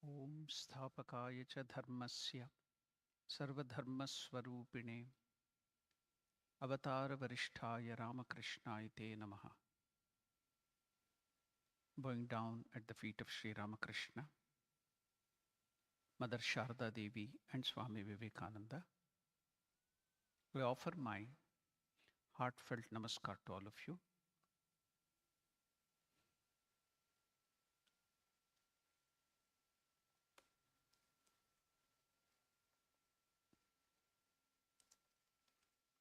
Om Sthapakaya cha Dharmasya Sarvadharmaswarupine Avatara Varishtaya Ramakrishnaya Te Namaha. Bowing down at the feet of Sri Ramakrishna, Mother Sharda Devi and Swami Vivekananda, we offer my heartfelt namaskar to all of you.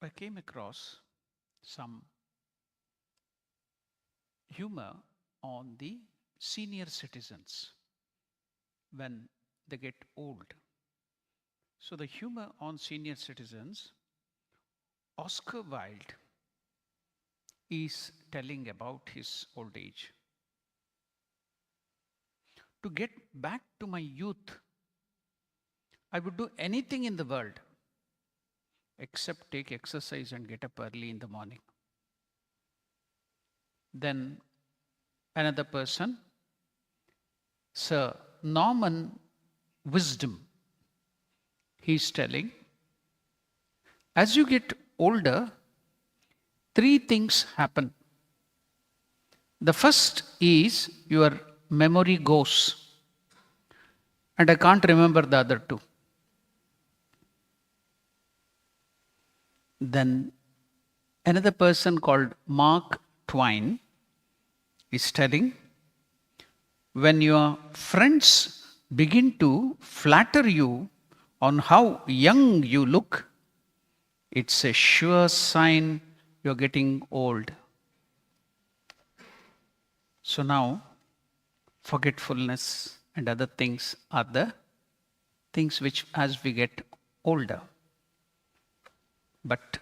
I came across some humor on the senior citizens when they get old. So the humor on senior citizens, Oscar Wilde is telling about his old age. To get back to my youth, I would do anything in the world except take exercise and get up early in the morning. Then another person, Sir Norman Wisdom, he's telling, as you get older, three things happen. The first is your memory goes, and I can't remember the other two. Then another person called Mark Twain is telling, when your friends begin to flatter you on how young you look, it's a sure sign you're getting old. So now, forgetfulness and other things are the things which, as we get older. But,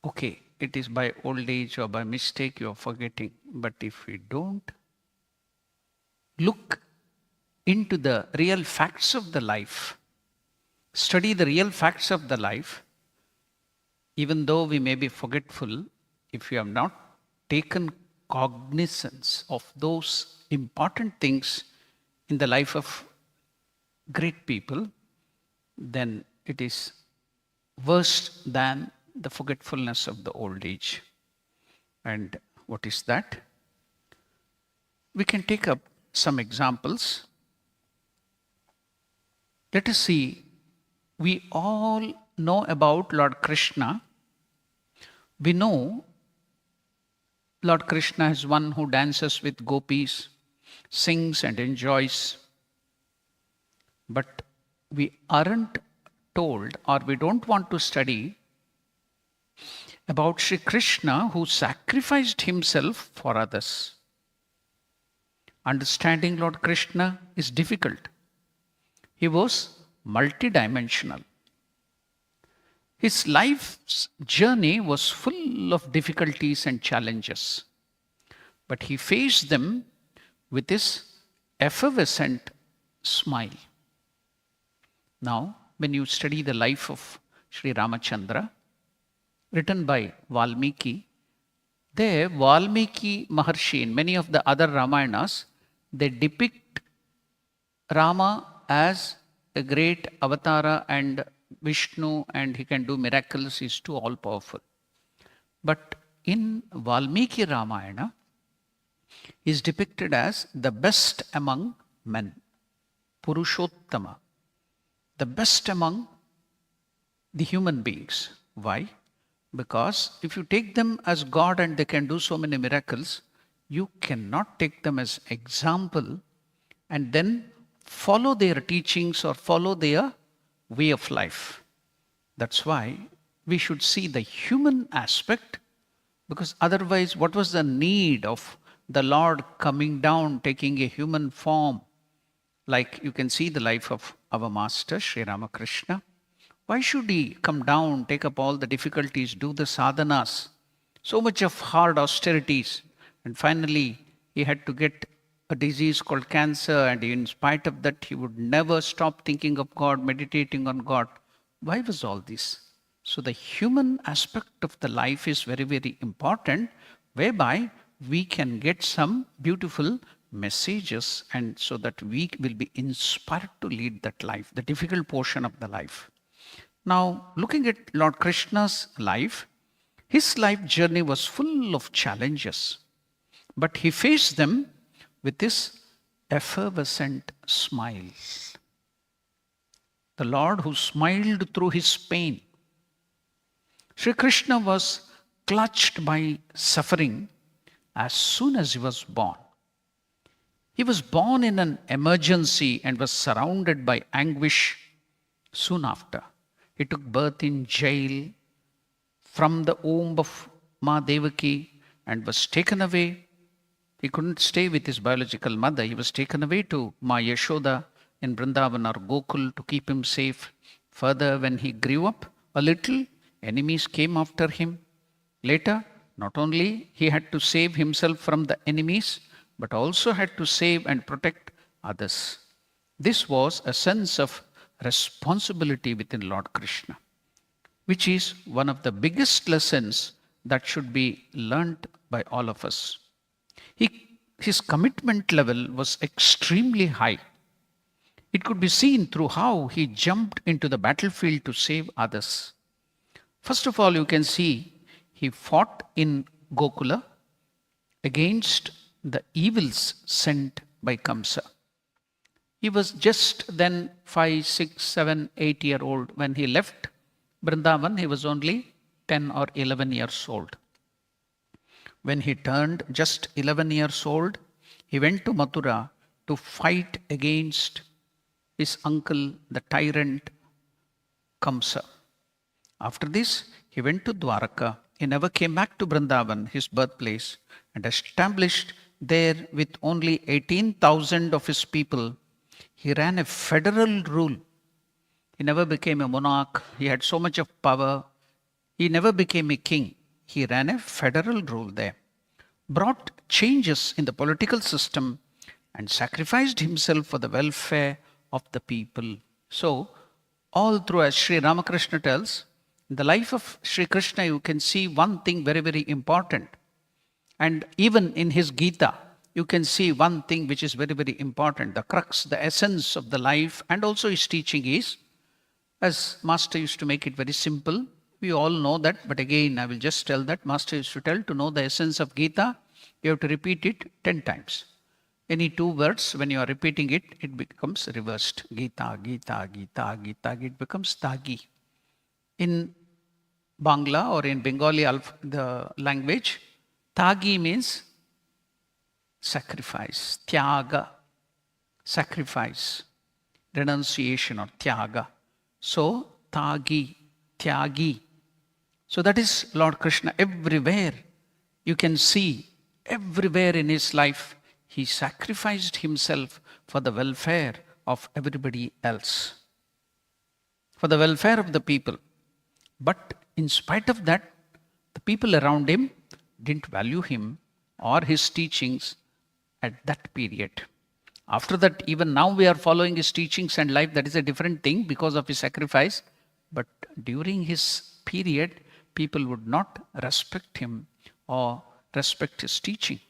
okay, it is by old age or by mistake you are forgetting. But if we don't look into the real facts of the life, study the real facts of the life, even though we may be forgetful, if we have not taken cognizance of those important things in the life of great people, then it is worse than the forgetfulness of the old age. And what is that? We can take up some examples. Let us see. We all know about Lord Krishna. We know Lord Krishna is one who dances with gopis, sings and enjoys. But we aren't told, or we don't want to study about Sri Krishna who sacrificed himself for others. Understanding Lord Krishna is difficult. He was multidimensional. His life's journey was full of difficulties and challenges, but he faced them with his effervescent smile. Now, when you study the life of Sri Ramachandra, written by Valmiki, There, Valmiki Maharshi, in many of the other Ramayanas, they depict Rama as a great avatara and Vishnu, and he can do miracles, he's too all powerful. But in Valmiki Ramayana, he is depicted as the best among men, Purushottama, the best among the human beings. Why? Because if you take them as God and they can do so many miracles, you cannot take them as example and then follow their teachings or follow their way of life. That's why we should see the human aspect, because otherwise, what was the need of the Lord coming down, taking a human form? Like you can see the life of our master, Sri Ramakrishna. Why should he come down, take up all the difficulties, do the sadhanas, so much of hard austerities, and finally he had to get a disease called cancer, and in spite of that he would never stop thinking of God, meditating on God. Why was all this? So the human aspect of the life is very, very important, whereby we can get some beautiful messages, and so that we will be inspired to lead that life, the difficult portion of the life. Now, looking at Lord Krishna's life, his life journey was full of challenges, but he faced them with this effervescent smile. The Lord who smiled through his pain. Sri Krishna was clutched by suffering as soon as he was born. He was born in an emergency and was surrounded by anguish soon after. He took birth in jail from the womb of Ma Devaki and was taken away. He couldn't stay with his biological mother. He was taken away to Ma Yashoda in Vrindavan or Gokul to keep him safe. Further, when he grew up a little, enemies came after him. Later, not only he had to save himself from the enemies, but also had to save and protect others. This was a sense of responsibility within Lord Krishna, which is one of the biggest lessons that should be learnt by all of us. His commitment level was extremely high. It could be seen through how he jumped into the battlefield to save others. First of all, you can see he fought in Gokula against the evils sent by Kamsa. He was just then 5, 6, 7, 8-year-old. When he left Vrindavan, he was only 10 or 11 years old. When he turned just 11 years old, he went to Mathura to fight against his uncle, the tyrant Kamsa. After this, he went to Dwaraka. He never came back to Vrindavan, his birthplace, and established there with only 18,000 of his people. He ran a federal rule. He never became a monarch. He had so much of power. He never became a king. He ran a federal rule there, brought changes in the political system, and sacrificed himself for the welfare of the people. So, all through, as Sri Ramakrishna tells, in the life of Sri Krishna, you can see one thing very, very important. And even in his Gita, you can see one thing which is very, very important. The crux, the essence of the life, and also his teaching is, as Master used to make it very simple, we all know that, but again, I will just tell that Master used to tell, to know the essence of Gita, you have to repeat it 10 times. Any 2 words, when you are repeating it, it becomes reversed. Gita, Gita, Gita, Gita, it becomes Tagi. In Bangla or in Bengali, the language, Tagi means sacrifice, Tyaga, sacrifice, renunciation or Tyaga. So, Tagi, Tyagi. So that is Lord Krishna. Everywhere you can see, everywhere in his life, he sacrificed himself for the welfare of everybody else, for the welfare of the people. But in spite of that, the people around him didn't value him or his teachings at that period. After that, even now we are following his teachings and life. That is a different thing because of his sacrifice. But during his period, people would not respect him or respect his teaching.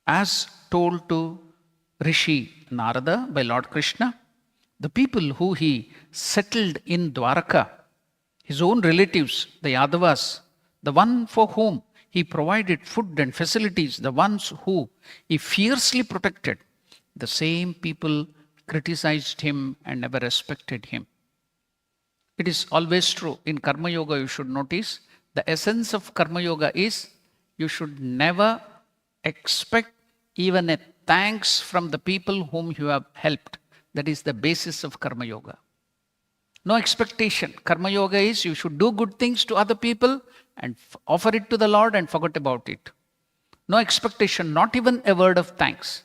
As told to Rishi Narada by Lord Krishna, the people who he settled in Dwaraka, his own relatives, the Yadavas, the one for whom he provided food and facilities, the ones who he fiercely protected, the same people criticized him and never respected him. It is always true. In Karma Yoga, you should notice the essence of Karma Yoga is you should never expect even a thanks from the people whom you have helped. That is the basis of Karma Yoga. No expectation. Karma Yoga is you should do good things to other people and offer it to the Lord and forget about it. No expectation, not even a word of thanks.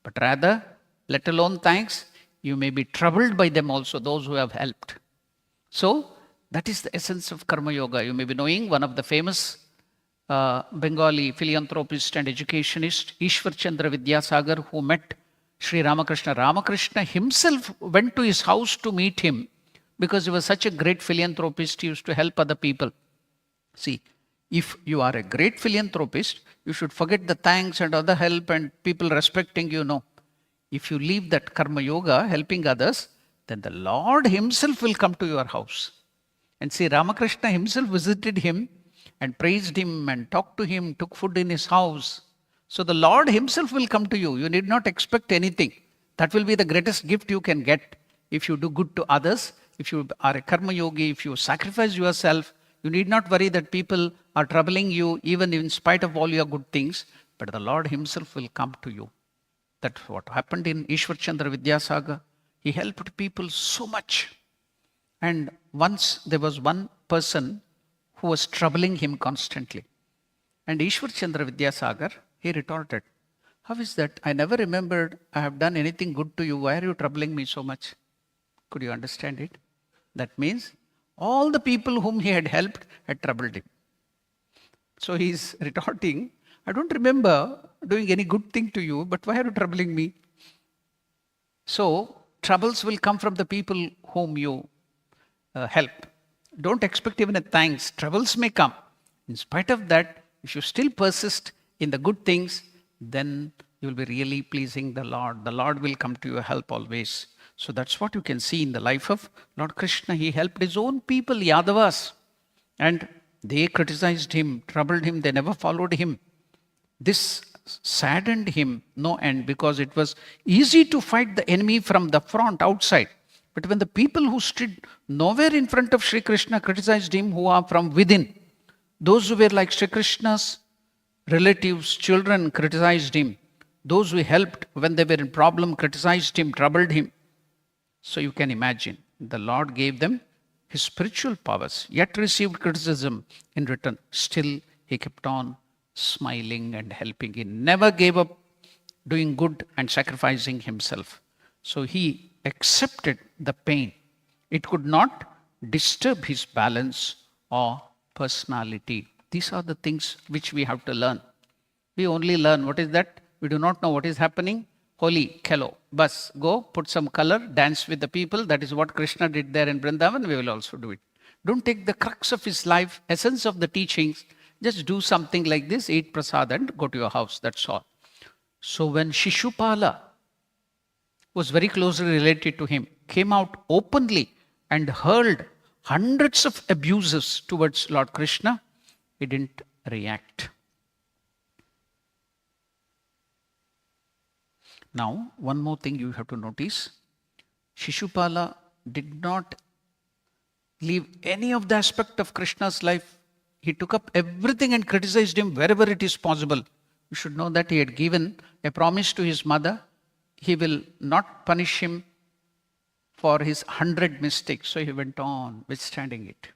But rather, let alone thanks, you may be troubled by them also, those who have helped. So, that is the essence of Karma Yoga. You may be knowing one of the famous Bengali philanthropist and educationist, Ishwar Chandra Vidyasagar, who met Sri Ramakrishna. Ramakrishna himself went to his house to meet him because he was such a great philanthropist. He used to help other people. See, if you are a great philanthropist, you should forget the thanks and other help and people respecting you. No. If you leave that Karma Yoga, helping others, then the Lord himself will come to your house. And see, Ramakrishna himself visited him and praised him and talked to him, took food in his house. So the Lord himself will come to you. You need not expect anything. That will be the greatest gift you can get if you do good to others. If you are a Karma Yogi, if you sacrifice yourself, you need not worry that people are troubling you even in spite of all your good things. But the Lord himself will come to you. That's what happened in Ishwar Chandra Vidyasagar. He helped people so much. And once there was one person who was troubling him constantly. And Ishwar Chandra Vidyasagar, he retorted, "How is that? I never remembered I have done anything good to you. Why are you troubling me so much?" Could you understand it? That means all the people whom he had helped had troubled him. So he is retorting, "I don't remember doing any good thing to you, but why are you troubling me?" So troubles will come from the people whom you help. Don't expect even a thanks. Troubles may come. In spite of that, if you still persist in the good things, then you will be really pleasing the Lord. The Lord will come to your help always. So that's what you can see in the life of Lord Krishna. He helped his own people, Yadavas, and they criticized him, troubled him, they never followed him. This saddened him no end because it was easy to fight the enemy from the front outside. But when the people who stood nowhere in front of Sri Krishna criticized him, who are from within, those who were like Sri Krishna's relatives, children criticized him. Those who helped when they were in problem criticized him, troubled him. So you can imagine, the Lord gave them his spiritual powers, yet received criticism in return. Still, he kept on smiling and helping. He never gave up doing good and sacrificing himself. So he accepted the pain. It could not disturb his balance or personality. These are the things which we have to learn. We only learn what is that? We do not know what is happening. Holi, Khelo, bus, go, put some color, dance with the people. That is what Krishna did there in Vrindavan. We will also do it. Don't take the crux of his life, essence of the teachings. Just do something like this, eat prasad and go to your house. That's all. So when Shishupala was very closely related to him, came out openly and hurled hundreds of abuses towards Lord Krishna, he didn't react. Now, one more thing you have to notice. Shishupala did not leave any of the aspect of Krishna's life. He took up everything and criticized him wherever it is possible. You should know that he had given a promise to his mother. He will not punish him for his 100 mistakes. So he went on withstanding it.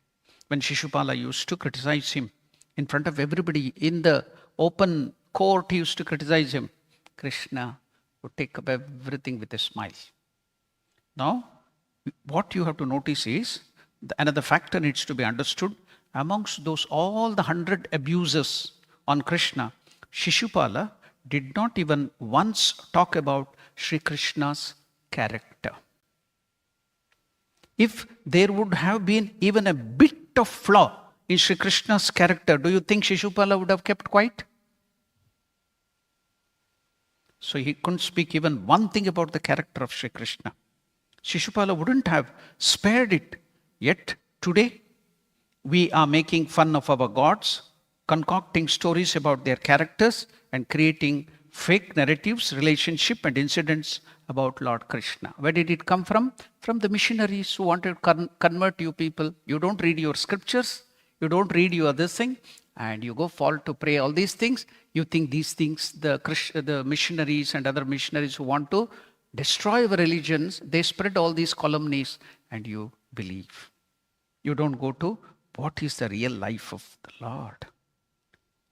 When Shishupala used to criticize him in front of everybody in the open court, he used to criticize him. Krishna would take up everything with a smile. Now, what you have to notice is, another factor needs to be understood. Amongst those, all the 100 abuses on Krishna, Shishupala did not even once talk about Sri Krishna's character. If there would have been even a bit of flaw in Sri Krishna's character, do you think Shishupala would have kept quiet? So he couldn't speak even one thing about the character of Sri Krishna. Shishupala wouldn't have spared it. Yet today, we are making fun of our gods, concocting stories about their characters, and creating fake narratives, relationship, and incidents about Lord Krishna. Where did it come from? From the missionaries who wanted to convert you people. You don't read your scriptures, you don't read your this thing, and you go fall to pray all these things. You think these things, the missionaries and other missionaries who want to destroy our religions, they spread all these calumnies, and you believe. You don't go to what is the real life of the Lord.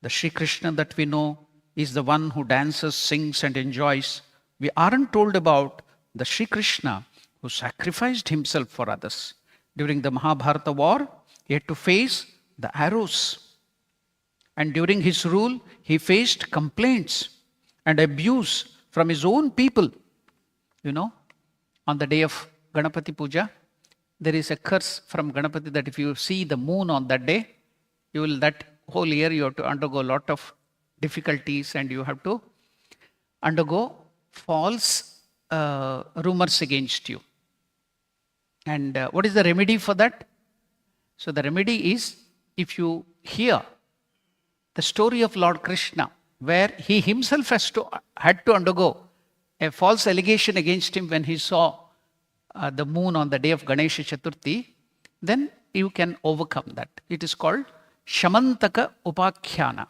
The Sri Krishna that we know is the one who dances, sings, and enjoys. We aren't told about the Sri Krishna who sacrificed himself for others. During the Mahabharata war, he had to face the arrows. And during his rule, he faced complaints and abuse from his own people. You know, on the day of Ganapati Puja, there is a curse from Ganapati that if you see the moon on that day, that whole year you have to undergo a lot of difficulties and you have to undergo false rumors against you. And what is the remedy for that? So the remedy is, if you hear the story of Lord Krishna, where he himself had to undergo a false allegation against him when he saw the moon on the day of Ganesha Chaturthi, then you can overcome that. It is called Shamantaka Upakhyana.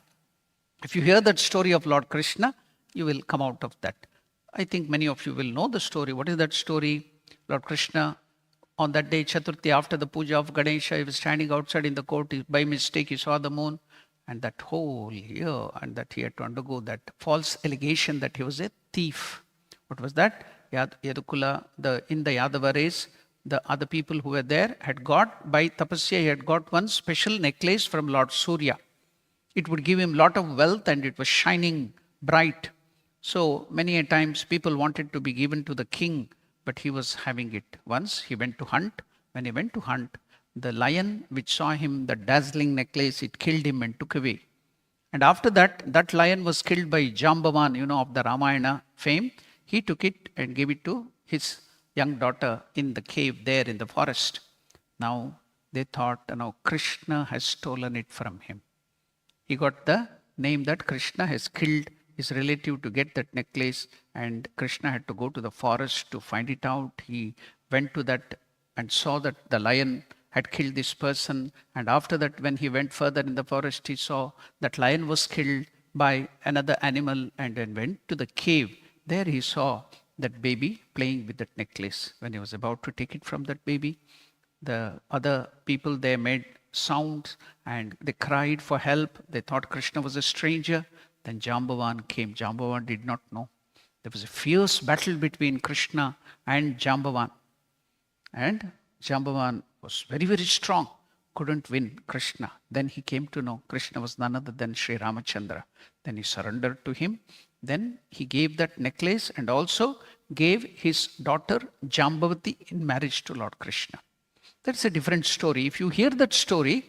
If you hear that story of Lord Krishna, you will come out of that. I think many of you will know the story. What is that story? Lord Krishna, on that day, Chaturthi, after the puja of Ganesha, he was standing outside in the court. By mistake, he saw the moon. And that whole year, and that he had to undergo that false allegation that he was a thief. What was that? Yadukula, in the Yadava race, the other people who were there had got, by tapasya, he had got one special necklace from Lord Surya. It would give him a lot of wealth and it was shining bright. So many a times people wanted to be given to the king, but he was having it. Once he went to hunt. When he went to hunt, the lion which saw him, the dazzling necklace, it killed him and took away. And after that, that lion was killed by Jambavan, of the Ramayana fame. He took it and gave it to his young daughter in the cave there in the forest. Now they thought, Krishna has stolen it from him. He got the name that Krishna has killed his relative to get that necklace, and Krishna had to go to the forest to find it out. He went to that and saw that the lion had killed this person, and after that, when he went further in the forest, he saw that lion was killed by another animal, and then went to the cave. There he saw that baby playing with that necklace. When he was about to take it from that baby, the other people there made sounds and they cried for help. They thought Krishna was a stranger. Then Jambavan came. Jambavan did not know. There was a fierce battle between Krishna and Jambavan. And Jambavan was very, very strong. Couldn't win Krishna. Then he came to know Krishna was none other than Sri Ramachandra. Then he surrendered to him. Then he gave that necklace and also gave his daughter Jambavati in marriage to Lord Krishna. That's a different story. If you hear that story,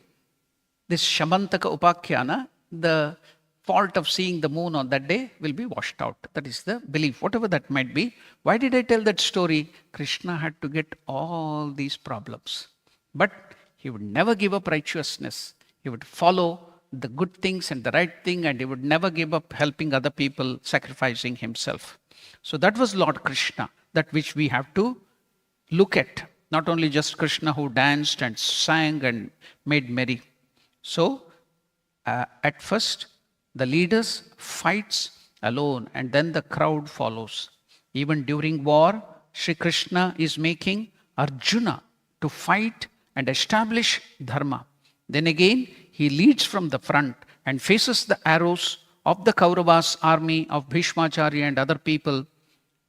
this Shamantaka Upakhyana, the fault of seeing the moon on that day will be washed out. That is the belief, whatever that might be. Why did I tell that story? Krishna had to get all these problems. But he would never give up righteousness. He would follow the good things and the right thing, and he would never give up helping other people, sacrificing himself. So that was Lord Krishna, that which we have to look at. Not only just Krishna who danced and sang and made merry. So at first, the leaders fights alone and then the crowd follows. Even during war, Sri Krishna is making Arjuna to fight and establish dharma. Then again, he leads from the front and faces the arrows of the Kauravas army of Bhishmacharya and other people.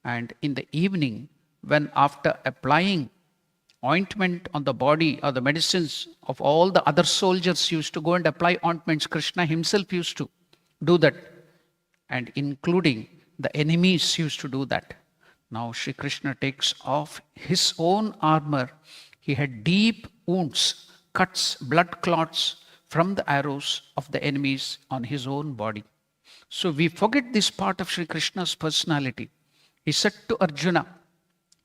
And in the evening, when after applying ointment on the body or the medicines of all the other soldiers used to go and apply ointments, Krishna himself used to do that. And including the enemies used to do that. Now Sri Krishna takes off his own armor. He had deep wounds, cuts, blood clots from the arrows of the enemies on his own body. So we forget this part of Sri Krishna's personality. He said to Arjuna,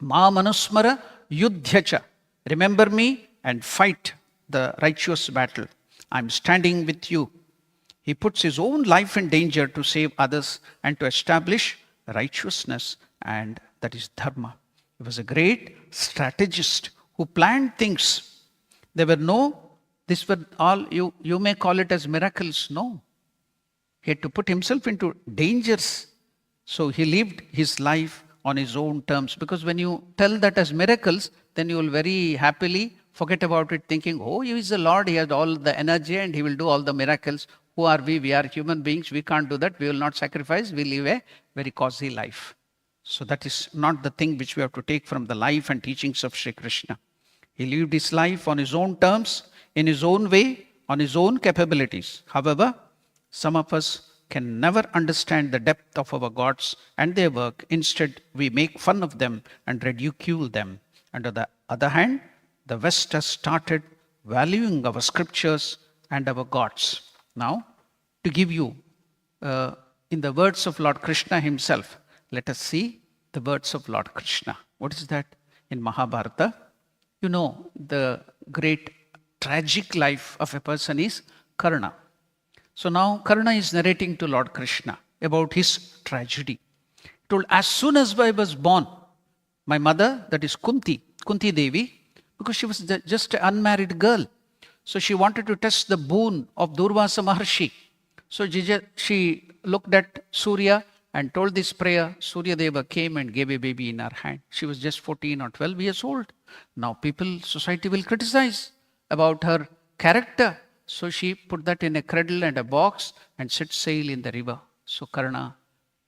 Ma manusmara yudhyacha. Remember me and fight the righteous battle. I'm standing with you. He puts his own life in danger to save others and to establish righteousness, and that is dharma. He was a great strategist who planned things. There were these were all, you may call it as miracles. No. He had to put himself into dangers. So he lived his life on his own terms. Because when you tell that as miracles, then you will very happily forget about it, thinking, oh, he is the Lord, he has all the energy and he will do all the miracles. Who are we? We are human beings. We can't do that. We will not sacrifice. We live a very cozy life. So that is not the thing which we have to take from the life and teachings of Sri Krishna. He lived his life on his own terms, in his own way, on his own capabilities. However, some of us can never understand the depth of our gods and their work. Instead, we make fun of them and ridicule them. And on the other hand, the West has started valuing our scriptures and our gods. Now, to give you, in the words of Lord Krishna himself, let us see the words of Lord Krishna. What is that? In Mahabharata, you know, the great tragic life of a person is Karna. So now Karna is narrating to Lord Krishna about his tragedy. He told, as soon as I was born, my mother, that is Kunti Devi, because she was just an unmarried girl. So she wanted to test the boon of Durvasa Maharshi. So she looked at Surya and told this prayer. Surya Deva came and gave a baby in her hand. She was just 14 or 12 years old. Now society will criticize about her character. So she put that in a cradle and a box and set sail in the river. So Karna,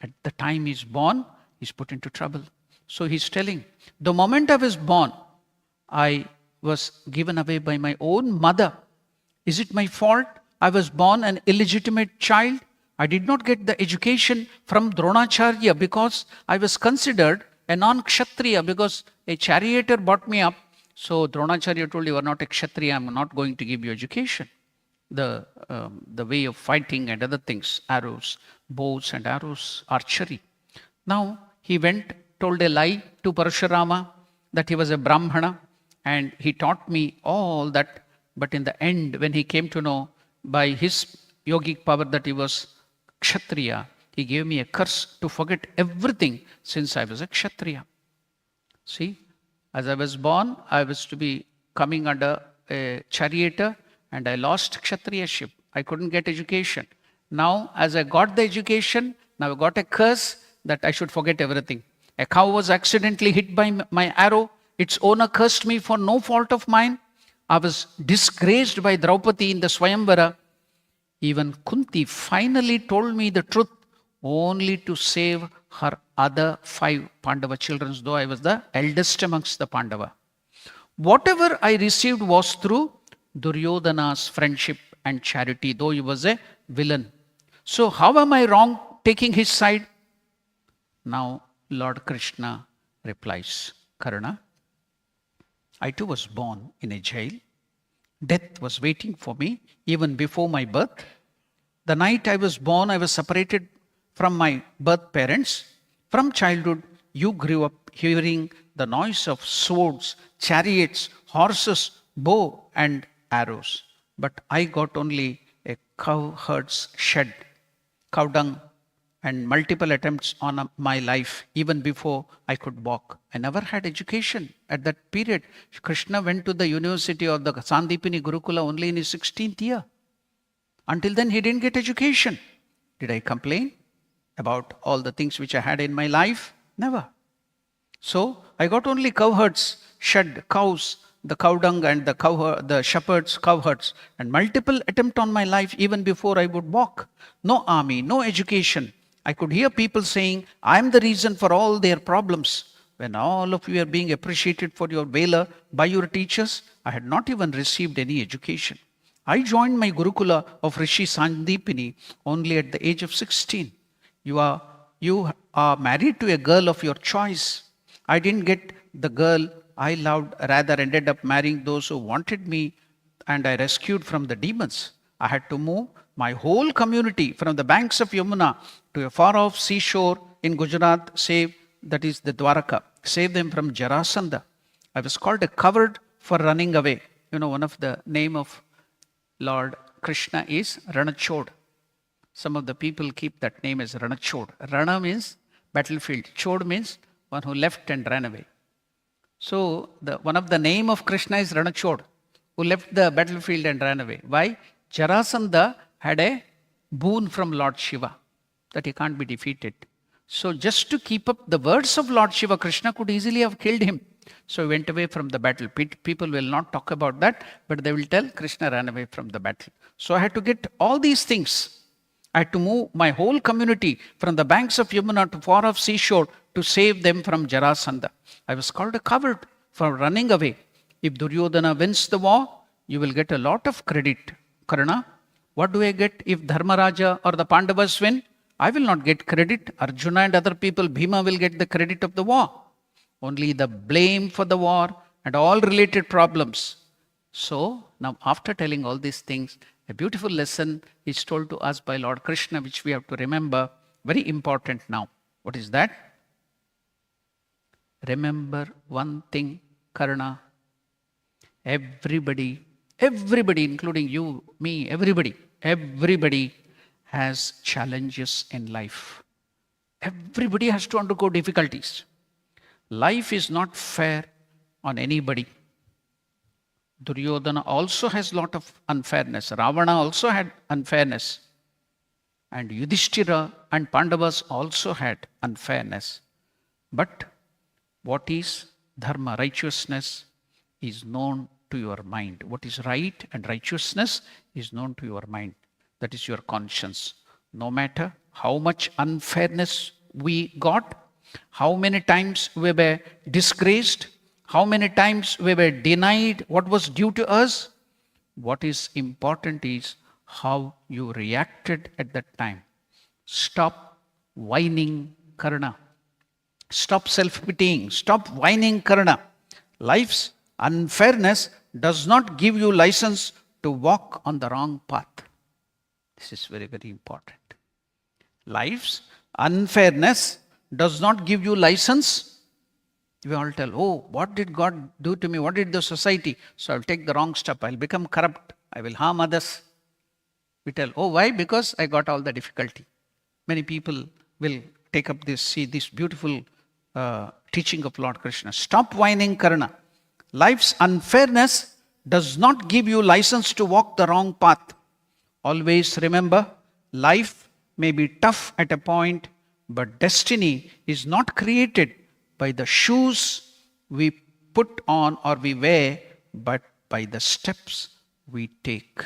at the time he's born, he's put into trouble. So he's telling, the moment I was born, I was given away by my own mother. Is it my fault? I was born an illegitimate child. I did not get the education from Dronacharya because I was considered a non-kshatriya, because a charioteer brought me up. So Dronacharya told, you are not a kshatriya, I'm not going to give you education. The way of fighting and other things, arrows, bows and arrows, archery. Now he told a lie to Parashurama that he was a Brahmana, and he taught me all that. But in the end, when he came to know by his yogic power that he was Kshatriya, he gave me a curse to forget everything since I was a Kshatriya. See, as I was born, I was to be coming under a charioteer, and I lost Kshatriyaship. I couldn't get education. Now, as I got the education, now I got a curse that I should forget everything. A cow was accidentally hit by my arrow. Its owner cursed me for no fault of mine. I was disgraced by Draupadi in the Swayamvara. Even Kunti finally told me the truth only to save her other 5 Pandava children, though I was the eldest amongst the Pandava. Whatever I received was through Duryodhana's friendship and charity, though he was a villain. So how am I wrong taking his side? Now Lord Krishna replies, Karna, I too was born in a jail. Death was waiting for me even before my birth. The night I was born, I was separated from my birth parents. From childhood, you grew up hearing the noise of swords, chariots, horses, bow and arrows. But I got only a cowherd's shed, cow dung, and multiple attempts on my life even before I could walk. I never had education at that period. Krishna went to the university of the Sandipini Gurukula only in his 16th year. Until then, he didn't get education. Did I complain about all the things which I had in my life? Never. So I got only cowherds, shed, cows, the cow dung and the shepherds, cowherds, and multiple attempts on my life even before I would walk. No army, no education. I could hear people saying, I am the reason for all their problems. When all of you are being appreciated for your valor by your teachers, I had not even received any education. I joined my Gurukula of Rishi Sandipini only at the age of 16. You are married to a girl of your choice. I didn't get the girl I loved, rather ended up marrying those who wanted me, and I rescued from the demons. I had to move my whole community from the banks of Yamuna to a far off seashore in Gujarat, save, that is the Dwaraka, save them from Jarasandha. I was called a coward for running away. You know, one of the name of Lord Krishna is Ranachod. Some of the people keep that name as Ranachod. Rana means battlefield. Chod means one who left and ran away. So one of the name of Krishna is Ranachod, who left the battlefield and ran away. Why? Jarasandha had a boon from Lord Shiva that he can't be defeated. So just to keep up the words of Lord Shiva, Krishna could easily have killed him. So he went away from the battle. People will not talk about that, but they will tell Krishna ran away from the battle. So I had to get all these things. I had to move my whole community from the banks of Yamuna to far off seashore to save them from Jarasandha. I was called a coward for running away. If Duryodhana wins the war, you will get a lot of credit. Karna, what do I get if Dharmaraja or the Pandavas win? I will not get credit. Arjuna and other people, Bhima will get the credit of the war. Only the blame for the war and all related problems. So now after telling all these things, a beautiful lesson is told to us by Lord Krishna, which we have to remember. Very important now. What is that? Remember one thing, Karna. Everybody, including you, me, everybody has challenges in life. Everybody has to undergo difficulties. Life is not fair on anybody. Duryodhana also has a lot of unfairness. Ravana also had unfairness. And Yudhishthira and Pandavas also had unfairness. But what is dharma, righteousness, is known to your mind. What is right and righteousness is known to your mind. That is your conscience. No matter how much unfairness we got, how many times we were disgraced, how many times we were denied what was due to us, what is important is how you reacted at that time. Stop whining, Karna. Stop self-pitying. Stop whining, Karna. Life's unfairness does not give you license to walk on the wrong path. This is very, very important. Life's unfairness does not give you license. We all tell, oh, what did God do to me? What did the society? So I'll take the wrong step. I'll become corrupt. I will harm others. We tell, oh, why? Because I got all the difficulty. Many people will take up this, see this beautiful teaching of Lord Krishna. Stop whining, Karna. Life's unfairness does not give you license to walk the wrong path. Always remember, life may be tough at a point, but destiny is not created by the shoes we put on or we wear, but by the steps we take.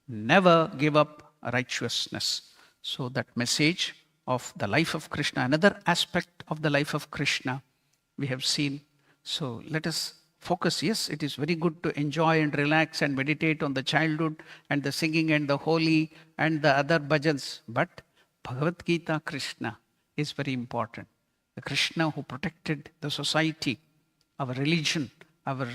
Never give up righteousness. So that message of the life of Krishna, another aspect of the life of Krishna we have seen. So let us focus. Yes, it is very good to enjoy and relax and meditate on the childhood and the singing and the holy and the other bhajans. But Bhagavad Gita Krishna is very important. The Krishna who protected the society, our religion, our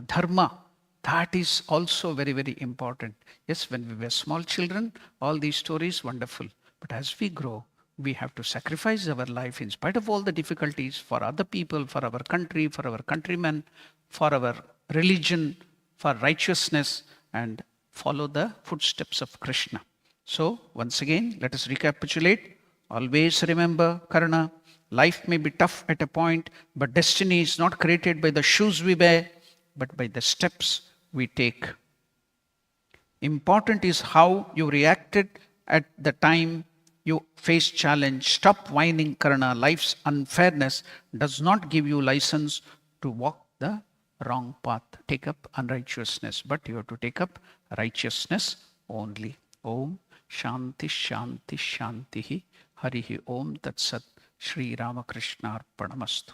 dharma, that is also very, very important. Yes, when we were small children, all these stories, wonderful. But as we grow, we have to sacrifice our life in spite of all the difficulties for other people, for our country, for our countrymen, for our religion, for righteousness, and follow the footsteps of Krishna. So, once again, let us recapitulate. Always remember, Karna, life may be tough at a point, but destiny is not created by the shoes we wear, but by the steps we take. Important is how you reacted at the time you face challenge. Stop whining, Karna. Life's unfairness does not give you license to walk the wrong path. Take up unrighteousness, but you have to take up righteousness only. Om Shanti Shanti Shanti Harihi Om Tat Sat Shri Ramakrishna Arpanamastu.